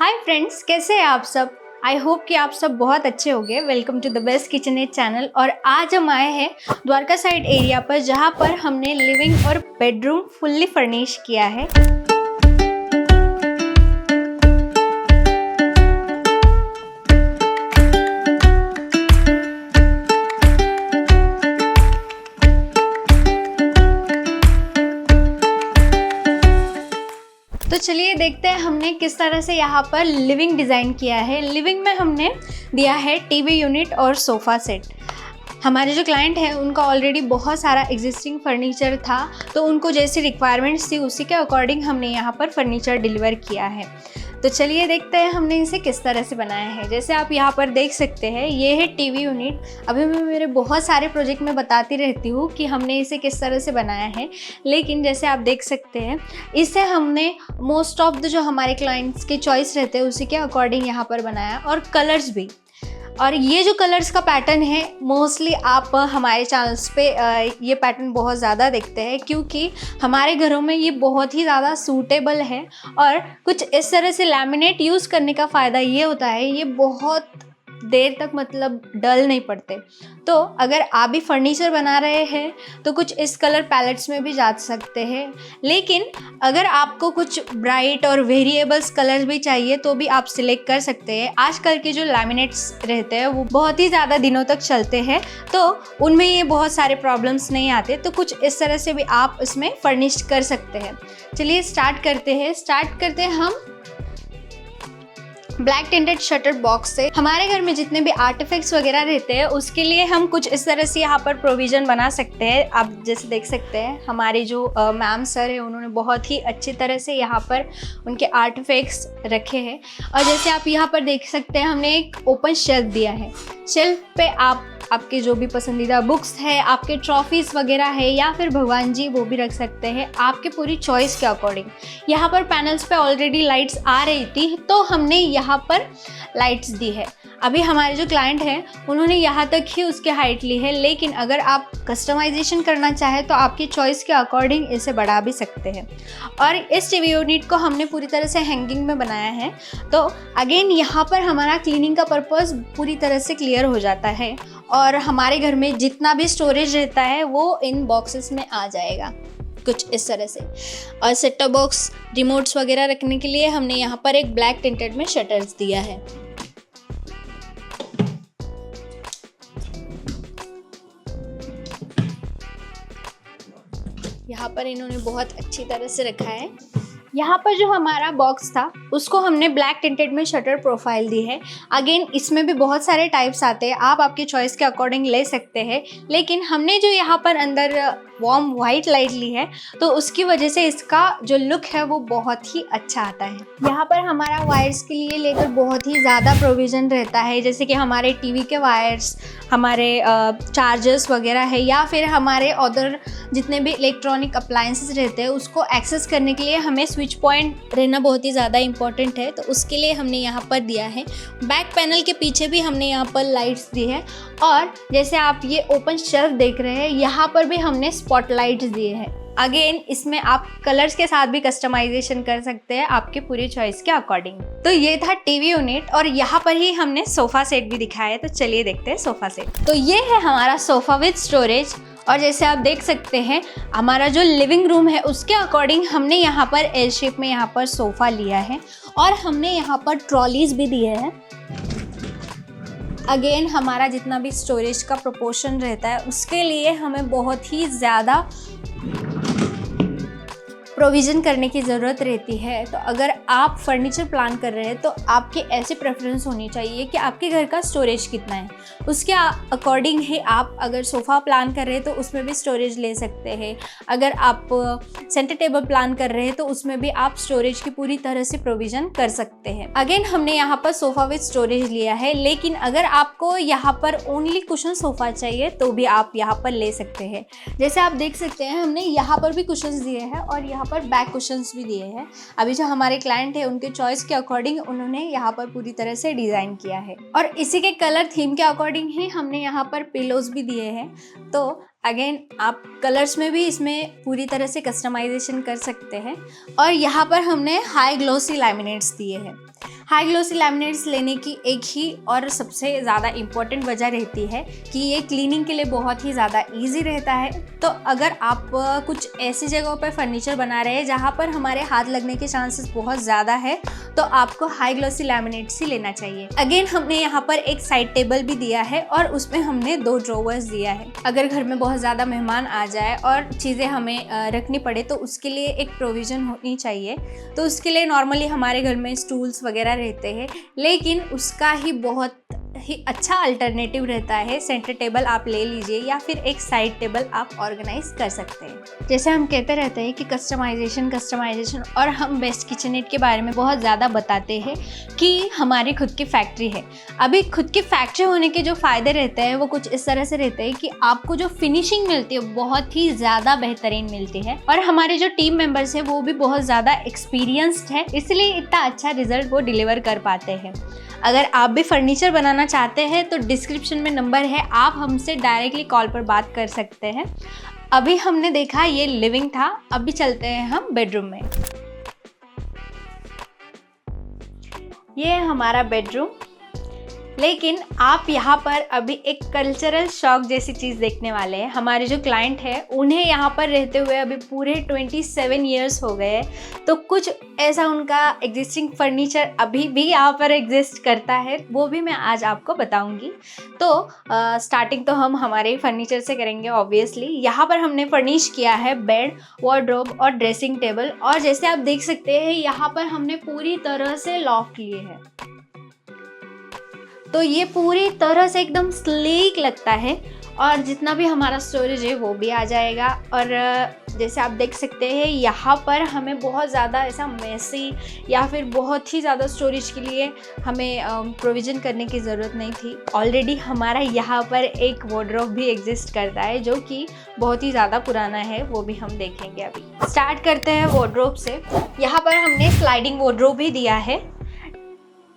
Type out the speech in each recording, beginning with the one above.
Hi friends, कैसे हैं आप सब। आई होप कि आप सब बहुत अच्छे होंगे। Welcome to the best kitchen aid channel. और आज हम आए हैं द्वारका साइड एरिया पर, जहां पर हमने लिविंग और बेडरूम फुल्ली फर्निश किया है। तो चलिए देखते हैं हमने किस तरह से यहाँ पर लिविंग डिज़ाइन किया है। लिविंग में हमने दिया है टीवी यूनिट और सोफ़ा सेट। हमारे जो क्लाइंट हैं उनका ऑलरेडी बहुत सारा एग्जिस्टिंग फर्नीचर था, तो उनको जैसी रिक्वायरमेंट्स थी उसी के अकॉर्डिंग हमने यहाँ पर फर्नीचर डिलीवर किया है। तो चलिए देखते हैं हमने इसे किस तरह से बनाया है। जैसे आप यहाँ पर देख सकते हैं, ये है टीवी यूनिट। अभी मैं मेरे बहुत सारे प्रोजेक्ट में बताती रहती हूँ कि हमने इसे किस तरह से बनाया है, लेकिन जैसे आप देख सकते हैं इसे हमने मोस्ट ऑफ द जो हमारे क्लाइंट्स के चॉइस रहते हैं उसी के अकॉर्डिंग यहाँ पर बनाया, और कलर्स भी। और ये जो कलर्स का पैटर्न है, मोस्टली आप हमारे चैनल्स पे ये पैटर्न बहुत ज़्यादा देखते हैं, क्योंकि हमारे घरों में ये बहुत ही ज़्यादा सूटेबल है। और कुछ इस तरह से लैमिनेट यूज़ करने का फ़ायदा ये होता है, ये बहुत देर तक मतलब डल नहीं पड़ते। तो अगर आप भी फर्नीचर बना रहे हैं तो कुछ इस कलर पैलेट्स में भी जा सकते हैं, लेकिन अगर आपको कुछ ब्राइट और वेरिएबल्स कलर्स भी चाहिए तो भी आप सिलेक्ट कर सकते हैं। आजकल के जो लैमिनेट्स रहते हैं वो बहुत ही ज़्यादा दिनों तक चलते हैं, तो उनमें ये बहुत सारे प्रॉब्लम्स नहीं आते। तो कुछ इस तरह से भी आप इसमें फर्निश कर सकते हैं। चलिए स्टार्ट करते हैं हम ब्लैक टिंटेड शटर बॉक्स से। हमारे घर में जितने भी आर्टिफैक्ट्स वगैरह रहते हैं उसके लिए हम कुछ इस तरह से यहाँ पर प्रोविज़न बना सकते हैं। आप जैसे देख सकते हैं हमारे जो मैम सर है उन्होंने बहुत ही अच्छी तरह से यहाँ पर उनके आर्टिफैक्ट्स रखे हैं। और जैसे आप यहाँ पर देख सकते हैं हमने एक ओपन शेल्फ दिया है। शेल्फ पे आपके जो भी पसंदीदा बुक्स है, आपके ट्रॉफीज़ वगैरह है, या फिर भगवान जी, वो भी रख सकते हैं आपके पूरी चॉइस के अकॉर्डिंग। यहाँ पर पैनल्स पे ऑलरेडी लाइट्स आ रही थी तो हमने यहाँ पर लाइट्स दी है। अभी हमारे जो क्लाइंट हैं उन्होंने यहाँ तक ही उसकी हाइट ली है, लेकिन अगर आप कस्टमाइजेशन करना चाहें तो आपकी चॉइस के अकॉर्डिंग इसे बढ़ा भी सकते हैं। और इस टीवी यूनिट को हमने पूरी तरह से हैंगिंग में बनाया है, तो अगेन यहाँ पर हमारा क्लीनिंग का पर्पज़ पूरी तरह से क्लियर हो जाता है। और हमारे घर में जितना भी स्टोरेज रहता है वो इन बॉक्सेस में आ जाएगा कुछ इस तरह से। और सेट टॉप बॉक्स, रिमोट्स वगैरह रखने के लिए हमने यहाँ पर एक ब्लैक टिंटेड में शटर्स दिया है। यहाँ पर इन्होंने बहुत अच्छी तरह से रखा है। यहाँ पर जो हमारा बॉक्स था उसको हमने ब्लैक टिंटेड में शटर प्रोफाइल दी है। अगेन इसमें भी बहुत सारे टाइप्स आते हैं, आप आपकी चॉइस के अकॉर्डिंग ले सकते हैं, लेकिन हमने जो यहाँ पर अंदर वार्म वाइट लाइट ली है तो उसकी वजह से इसका जो लुक है वो बहुत ही अच्छा आता है। यहाँ पर हमारा वायर्स के लिए लेकर बहुत ही ज़्यादा प्रोविज़न रहता है, जैसे कि हमारे टीवी के वायर्स, हमारे चार्जर्स वगैरह है, या फिर हमारे अदर जितने भी इलेक्ट्रॉनिक अप्लायंसेस रहते हैं उसको एक्सेस करने के लिए हमें स्विच पॉइंट रहना बहुत ही ज़्यादा इंपॉर्टेंट है। तो उसके लिए हमने यहाँ पर दिया है। बैक पैनल के पीछे भी हमने यहाँ पर लाइट्स दी है। और जैसे आप ये ओपन शेल्फ देख रहे हैं, यहाँ पर भी हमने स्पॉटलाइट्स दिए हैं। अगेन इसमें आप कलर्स के साथ भी कस्टमाइजेशन कर सकते हैं आपके पूरी चॉइस के अकॉर्डिंग। तो ये था टीवी यूनिट, और यहाँ पर ही हमने सोफ़ा सेट भी दिखाया है। तो चलिए देखते हैं सोफ़ा सेट। तो ये है हमारा सोफ़ा विद स्टोरेज। और जैसे आप देख सकते हैं हमारा जो लिविंग रूम है उसके अकॉर्डिंग हमने यहाँ पर एल शेप में यहाँ पर सोफ़ा लिया है, और हमने यहाँ पर ट्रॉलीज भी दिए हैं। अगेन हमारा जितना भी स्टोरेज का प्रोपोर्शन रहता है उसके लिए हमें बहुत ही ज़्यादा प्रोविज़न करने की ज़रूरत रहती है। तो अगर आप फर्नीचर प्लान कर रहे हैं तो आपकी ऐसी प्रेफरेंस होनी चाहिए कि आपके घर का स्टोरेज कितना है, उसके अकॉर्डिंग ही आप अगर सोफ़ा प्लान कर रहे हैं तो उसमें भी स्टोरेज ले सकते हैं। अगर आप सेंटर टेबल प्लान कर रहे हैं तो उसमें भी आप स्टोरेज की पूरी तरह से प्रोविज़न कर सकते हैं। अगेन हमने यहाँ पर सोफ़ा विद स्टोरेज लिया है, लेकिन अगर आपको यहाँ पर ओनली कुशन सोफ़ा चाहिए तो भी आप यहाँ पर ले सकते हैं। जैसे आप देख सकते हैं हमने यहाँ पर भी कुशन्स दिए हैं और यहाँ पर बैक कुशन्स भी दिए हैं। अभी जो हमारे क्लाइंट है उनके चॉइस के अकॉर्डिंग उन्होंने यहाँ पर पूरी तरह से डिज़ाइन किया है, और इसी के कलर थीम के अकॉर्डिंग ही हमने यहाँ पर पिलोज भी दिए हैं। तो अगेन आप कलर्स में भी इसमें पूरी तरह से कस्टमाइजेशन कर सकते हैं। और यहाँ पर हमने हाई ग्लोसी लैमिनेट्स दिए हैं। हाई ग्लोसी लैमिनेट्स लेने की एक ही और सबसे ज़्यादा इम्पॉर्टेंट वजह रहती है कि ये क्लीनिंग के लिए बहुत ही ज़्यादा इजी रहता है। तो अगर आप कुछ ऐसी जगहों पर फर्नीचर बना रहे हैं जहाँ पर हमारे हाथ लगने के चांसेस बहुत ज़्यादा है, तो आपको हाई ग्लोसी लैमिनेट्स ही लेना चाहिए। अगेन हमने यहाँ पर एक साइड टेबल भी दिया है और उसमें हमने 2 ड्रॉवर्स दिया है। अगर घर में बहुत ज़्यादा मेहमान आ जाए और चीज़ें हमें रखनी पड़े तो उसके लिए एक प्रोविज़न होनी चाहिए। तो उसके लिए नॉर्मली हमारे घर में स्टूल्स वगैरह रहते हैं, लेकिन उसका ही बहुत ही अच्छा अल्टरनेटिव रहता है सेंटर टेबल आप ले लीजिए या फिर एक साइड टेबल आप ऑर्गेनाइज कर सकते हैं। जैसे हम कहते रहते हैं कि कस्टमाइजेशन और हम बेस्ट किचननेट के बारे में बहुत ज़्यादा बताते हैं कि हमारी खुद की फैक्ट्री है। अभी खुद की फैक्ट्री होने के जो फ़ायदे रहते हैं वो कुछ इस तरह से रहते हैं कि आपको जो फिनिशिंग मिलती है बहुत ही ज़्यादा बेहतरीन मिलती है और हमारे जो टीम मेंबर्स हैं वो भी बहुत ज़्यादा एक्सपीरियंस्ड है, इसलिए इतना अच्छा रिजल्ट वो डिलीवर कर पाते हैं। अगर आप भी फर्नीचर बनाना चाहते हैं तो डिस्क्रिप्शन में नंबर है, आप हमसे डायरेक्टली कॉल पर बात कर सकते हैं। अभी हमने देखा ये लिविंग था, अभी चलते हैं हम बेडरूम में। ये है हमारा बेडरूम, लेकिन आप यहाँ पर अभी एक कल्चरल शॉक जैसी चीज़ देखने वाले हैं। हमारे जो क्लाइंट है उन्हें यहाँ पर रहते हुए अभी पूरे 27 ईयर्स हो गए, तो कुछ ऐसा उनका एग्जिस्टिंग फर्नीचर अभी भी यहाँ पर एग्जिस्ट करता है, वो भी मैं आज आपको बताऊंगी। तो स्टार्टिंग तो हम हमारे फर्नीचर से करेंगे ऑब्वियसली। यहाँ पर हमने फर्निश किया है बेड, वार्डरोब और ड्रेसिंग टेबल, और जैसे आप देख सकते हैं यहाँ पर हमने पूरी तरह से लॉफ्ट लिए हैं, तो ये पूरी तरह से एकदम स्लीक लगता है और जितना भी हमारा स्टोरेज है वो भी आ जाएगा। और जैसे आप देख सकते हैं यहाँ पर हमें बहुत ज़्यादा ऐसा मेसी या फिर बहुत ही ज़्यादा स्टोरेज के लिए हमें प्रोविज़न करने की ज़रूरत नहीं थी। ऑलरेडी हमारा यहाँ पर एक वार्डरोब भी एग्जिस्ट करता है जो कि बहुत ही ज़्यादा पुराना है, वो भी हम देखेंगे। अभी स्टार्ट करते हैं वार्डरोब से। यहाँ पर हमने स्लाइडिंग वार्डरोब भी दिया है।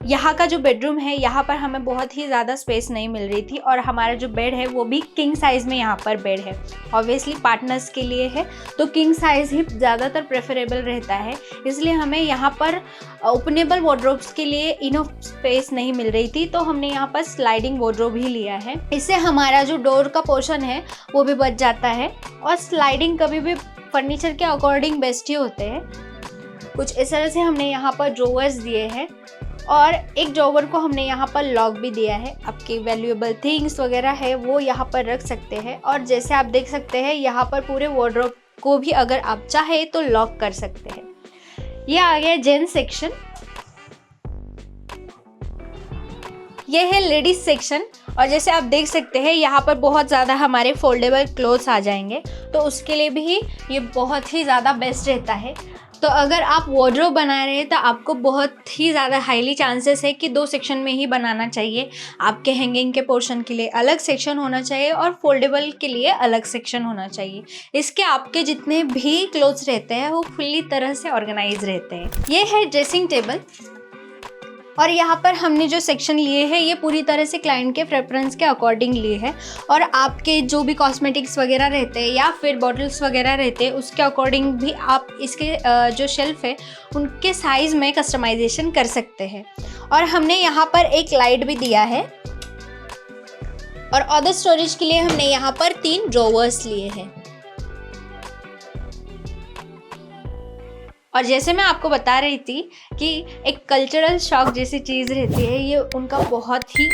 यहाँ का जो बेडरूम है यहाँ पर हमें बहुत ही ज़्यादा स्पेस नहीं मिल रही थी और हमारा जो बेड है वो भी किंग साइज़ में यहाँ पर बेड है। ऑब्वियसली पार्टनर्स के लिए है तो किंग साइज़ ही ज़्यादातर प्रेफरेबल रहता है, इसलिए हमें यहाँ पर ओपनेबल वार्डरोब्स के लिए इनफ स्पेस नहीं मिल रही थी, तो हमने यहाँ पर स्लाइडिंग वार्डरोब ही लिया है। इससे हमारा जो डोर का पोर्शन है वो भी बच जाता है और स्लाइडिंग कभी भी फर्नीचर के अकॉर्डिंग बेस्ट ही होते हैं। कुछ इस तरह से हमने यहाँ पर ड्रॉवर्स दिए हैं और एक ड्रॉवर को हमने यहाँ पर लॉक भी दिया है। आपके वैल्यूएबल थिंग्स वगैरह है वो यहाँ पर रख सकते हैं। और जैसे आप देख सकते हैं यहाँ पर पूरे वार्डरोब को भी अगर आप चाहे तो लॉक कर सकते हैं। ये आ गया जेंट्स सेक्शन, ये है लेडीज सेक्शन। और जैसे आप देख सकते हैं यहाँ पर बहुत ज़्यादा हमारे फोल्डेबल क्लोथ्स आ जाएंगे, तो उसके लिए भी ये बहुत ही ज़्यादा बेस्ट रहता है। तो अगर आप वार्डरोब बना रहे हैं तो आपको बहुत ही ज़्यादा हाईली चांसेस है कि 2 सेक्शन में ही बनाना चाहिए। आपके हैंगिंग के पोर्शन के लिए अलग सेक्शन होना चाहिए और फोल्डेबल के लिए अलग सेक्शन होना चाहिए। इसके आपके जितने भी क्लोथ्स रहते हैं वो फुल्ली तरह से ऑर्गेनाइज रहते हैं। ये है ड्रेसिंग टेबल और यहाँ पर हमने जो सेक्शन लिए हैं ये पूरी तरह से क्लाइंट के प्रेफरेंस के अकॉर्डिंग लिए हैं और आपके जो भी कॉस्मेटिक्स वगैरह रहते हैं या फिर बॉटल्स वगैरह रहते हैं उसके अकॉर्डिंग भी आप इसके जो शेल्फ है उनके साइज़ में कस्टमाइजेशन कर सकते हैं। और हमने यहाँ पर एक लाइट भी दिया है और अदर स्टोरेज के लिए हमने यहाँ पर 3 ड्रॉवर्स लिए हैं। और जैसे मैं आपको बता रही थी कि एक कल्चरल शॉक जैसी चीज़ रहती है, ये उनका बहुत ही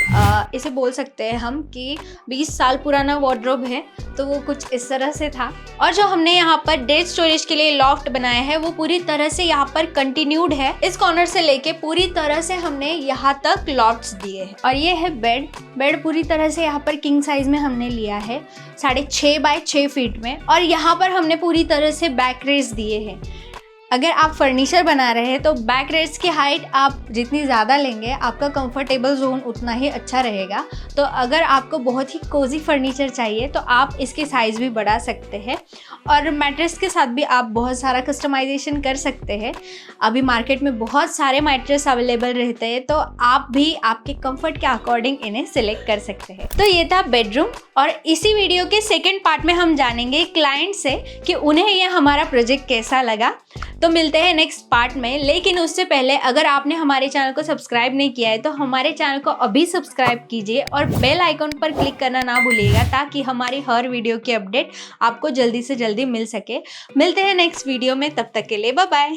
इसे बोल सकते हैं हम कि 20 साल पुराना वार्डरोब है, तो वो कुछ इस तरह से था। और जो हमने यहाँ पर डेड स्टोरेज के लिए लॉफ्ट बनाया है वो पूरी तरह से यहाँ पर कंटिन्यूड है। इस कॉर्नर से लेके पूरी तरह से हमने यहाँ तक लॉफ्ट्स दिए हैं। और ये है बेड पूरी तरह से यहाँ पर किंग साइज में हमने लिया है 6.5 बाय 6 फीट में। और यहाँ पर हमने पूरी तरह से बैक रेस दिए हैं। अगर आप फर्नीचर बना रहे हैं तो बैक रेस्ट की हाइट आप जितनी ज़्यादा लेंगे आपका कंफर्टेबल जोन उतना ही अच्छा रहेगा। तो अगर आपको बहुत ही कोजी फर्नीचर चाहिए तो आप इसकी साइज़ भी बढ़ा सकते हैं और मैट्रेस के साथ भी आप बहुत सारा कस्टमाइजेशन कर सकते हैं। अभी मार्केट में बहुत सारे मैट्रेस अवेलेबल रहते हैं, तो आप भी आपके कंफर्ट के अकॉर्डिंग इन्हें सिलेक्ट कर सकते हैं। तो ये था बेडरूम और इसी वीडियो के सेकेंड पार्ट में हम जानेंगे क्लाइंट से कि उन्हें यह हमारा प्रोजेक्ट कैसा लगा। तो मिलते हैं नेक्स्ट पार्ट में, लेकिन उससे पहले अगर आपने हमारे चैनल को सब्सक्राइब नहीं किया है तो हमारे चैनल को अभी सब्सक्राइब कीजिए और बेल आइकन पर क्लिक करना ना भूलिएगा, ताकि हमारी हर वीडियो की अपडेट आपको जल्दी से जल्दी मिल सके। मिलते हैं नेक्स्ट वीडियो में, तब तक के लिए बाय बाय।